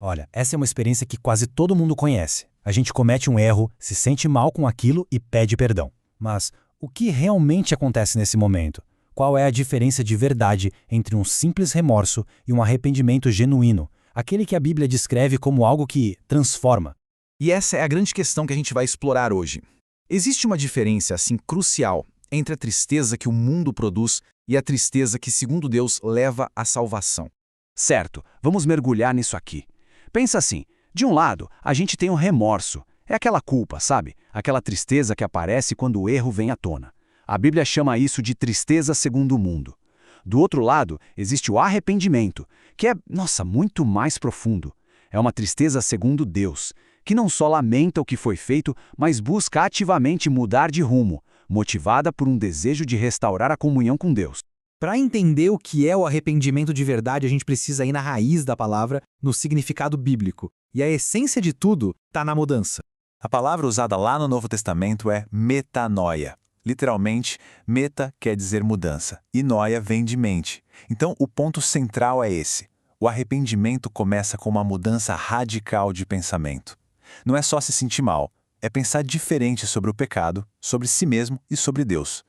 Olha, essa é uma experiência que quase todo mundo conhece. A gente comete um erro, se sente mal com aquilo e pede perdão. Mas o que realmente acontece nesse momento? Qual é a diferença de verdade entre um simples remorso e um arrependimento genuíno, aquele que a Bíblia descreve como algo que transforma? E essa é a grande questão que a gente vai explorar hoje. Existe uma diferença, assim, crucial entre a tristeza que o mundo produz e a tristeza que, segundo Deus, leva à salvação. Certo, vamos mergulhar nisso aqui. Pensa assim, de um lado, a gente tem o remorso. É aquela culpa, sabe? Aquela tristeza que aparece quando o erro vem à tona. A Bíblia chama isso de tristeza segundo o mundo. Do outro lado, existe o arrependimento, que é, muito mais profundo. É uma tristeza segundo Deus, que não só lamenta o que foi feito, mas busca ativamente mudar de rumo, motivada por um desejo de restaurar a comunhão com Deus. Para entender o que é o arrependimento de verdade, a gente precisa ir na raiz da palavra, no significado bíblico. E a essência de tudo está na mudança. A palavra usada lá no Novo Testamento é metanoia. Literalmente, meta quer dizer mudança, e noia vem de mente. Então, o ponto central é esse. O arrependimento começa com uma mudança radical de pensamento. Não é só se sentir mal, é pensar diferente sobre o pecado, sobre si mesmo e sobre Deus.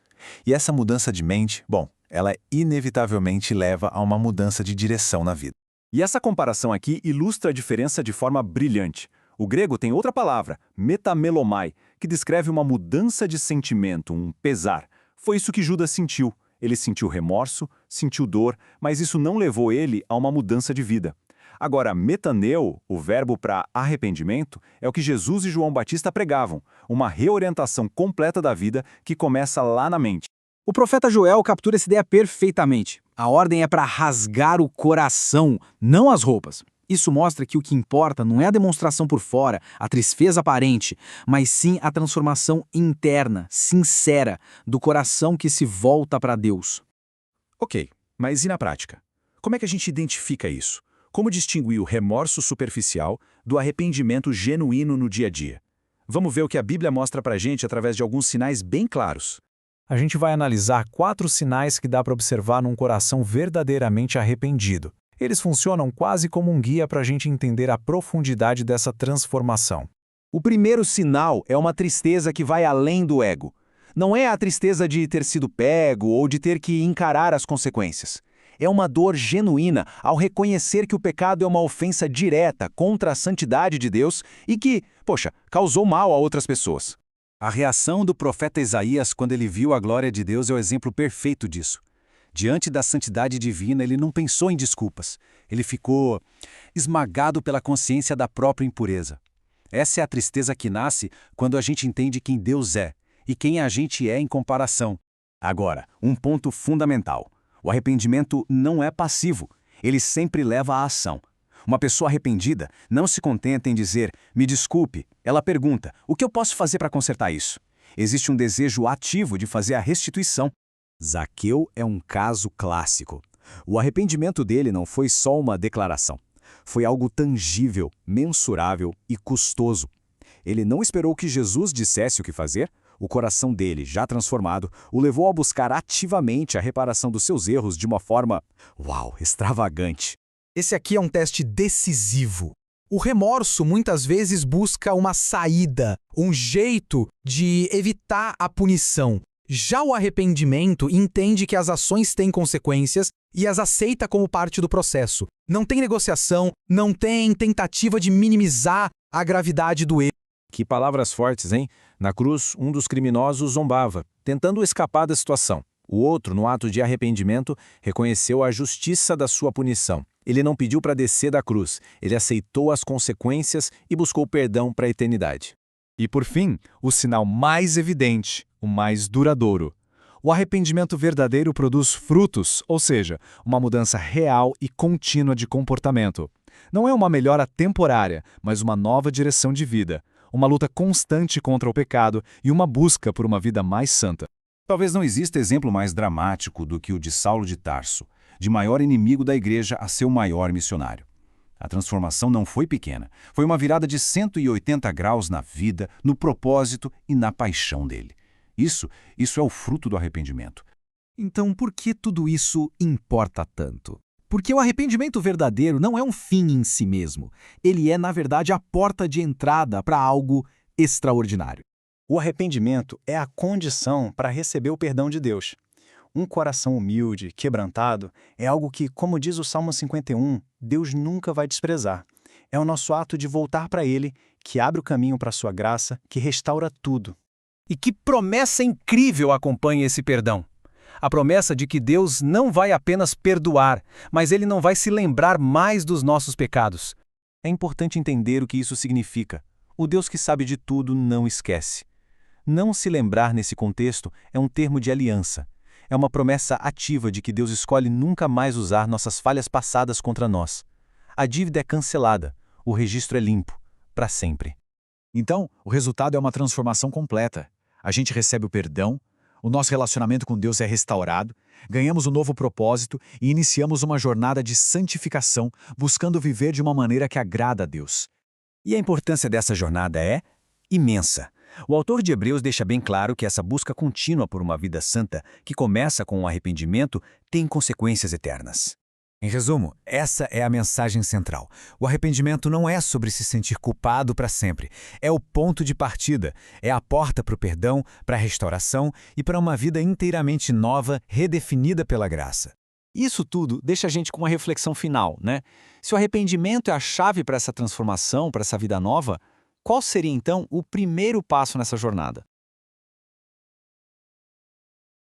E essa mudança de mente, ela inevitavelmente leva a uma mudança de direção na vida. E essa comparação aqui ilustra a diferença de forma brilhante. O grego tem outra palavra, metamelomai, que descreve uma mudança de sentimento, um pesar. Foi isso que Judas sentiu. Ele sentiu remorso, sentiu dor, mas isso não levou ele a uma mudança de vida. Agora, metaneu, o verbo para arrependimento, é o que Jesus e João Batista pregavam, uma reorientação completa da vida que começa lá na mente. O profeta Joel captura essa ideia perfeitamente. A ordem é para rasgar o coração, não as roupas. Isso mostra que o que importa não é a demonstração por fora, a tristeza aparente, mas sim a transformação interna, sincera, do coração que se volta para Deus. Ok, mas e na prática? Como é que a gente identifica isso? Como distinguir o remorso superficial do arrependimento genuíno no dia a dia? Vamos ver o que a Bíblia mostra pra gente através de alguns sinais bem claros. A gente vai analisar 4 sinais que dá para observar num coração verdadeiramente arrependido. Eles funcionam quase como um guia para a gente entender a profundidade dessa transformação. O primeiro sinal é uma tristeza que vai além do ego. Não é a tristeza de ter sido pego ou de ter que encarar as consequências. É uma dor genuína ao reconhecer que o pecado é uma ofensa direta contra a santidade de Deus e que, causou mal a outras pessoas. A reação do profeta Isaías quando ele viu a glória de Deus é o exemplo perfeito disso. Diante da santidade divina, ele não pensou em desculpas. Ele ficou esmagado pela consciência da própria impureza. Essa é a tristeza que nasce quando a gente entende quem Deus é e quem a gente é em comparação. Agora, um ponto fundamental. O arrependimento não é passivo. Ele sempre leva à ação. Uma pessoa arrependida não se contenta em dizer, me desculpe. Ela pergunta, o que eu posso fazer para consertar isso? Existe um desejo ativo de fazer a restituição. Zaqueu é um caso clássico. O arrependimento dele não foi só uma declaração. Foi algo tangível, mensurável e custoso. Ele não esperou que Jesus dissesse o que fazer. O coração dele, já transformado, o levou a buscar ativamente a reparação dos seus erros de uma forma, extravagante. Esse aqui é um teste decisivo. O remorso muitas vezes busca uma saída, um jeito de evitar a punição. Já o arrependimento entende que as ações têm consequências e as aceita como parte do processo. Não tem negociação, não tem tentativa de minimizar a gravidade do erro. Que palavras fortes, hein? Na cruz, um dos criminosos zombava, tentando escapar da situação. O outro, no ato de arrependimento, reconheceu a justiça da sua punição. Ele não pediu para descer da cruz, ele aceitou as consequências e buscou perdão para a eternidade. E por fim, o sinal mais evidente, o mais duradouro. O arrependimento verdadeiro produz frutos, ou seja, uma mudança real e contínua de comportamento. Não é uma melhora temporária, mas uma nova direção de vida, uma luta constante contra o pecado e uma busca por uma vida mais santa. Talvez não exista exemplo mais dramático do que o de Saulo de Tarso, de maior inimigo da igreja a seu maior missionário. A transformação não foi pequena, foi uma virada de 180 graus na vida, no propósito e na paixão dele. Isso é o fruto do arrependimento. Então, por que tudo isso importa tanto? Porque o arrependimento verdadeiro não é um fim em si mesmo. Ele é, na verdade, a porta de entrada para algo extraordinário. O arrependimento é a condição para receber o perdão de Deus. Um coração humilde, quebrantado, é algo que, como diz o Salmo 51, Deus nunca vai desprezar. É o nosso ato de voltar para Ele, que abre o caminho para a sua graça, que restaura tudo. E que promessa incrível acompanha esse perdão! A promessa de que Deus não vai apenas perdoar, mas Ele não vai se lembrar mais dos nossos pecados. É importante entender o que isso significa. O Deus que sabe de tudo não esquece. Não se lembrar nesse contexto é um termo de aliança. É uma promessa ativa de que Deus escolhe nunca mais usar nossas falhas passadas contra nós. A dívida é cancelada, o registro é limpo, para sempre. Então, o resultado é uma transformação completa. A gente recebe o perdão, o nosso relacionamento com Deus é restaurado, ganhamos um novo propósito e iniciamos uma jornada de santificação, buscando viver de uma maneira que agrada a Deus. E a importância dessa jornada é imensa. O autor de Hebreus deixa bem claro que essa busca contínua por uma vida santa, que começa com o arrependimento, tem consequências eternas. Em resumo, essa é a mensagem central. O arrependimento não é sobre se sentir culpado para sempre. É o ponto de partida. É a porta para o perdão, para a restauração e para uma vida inteiramente nova, redefinida pela graça. Isso tudo deixa a gente com uma reflexão final, né? Se o arrependimento é a chave para essa transformação, para essa vida nova, qual seria então o primeiro passo nessa jornada?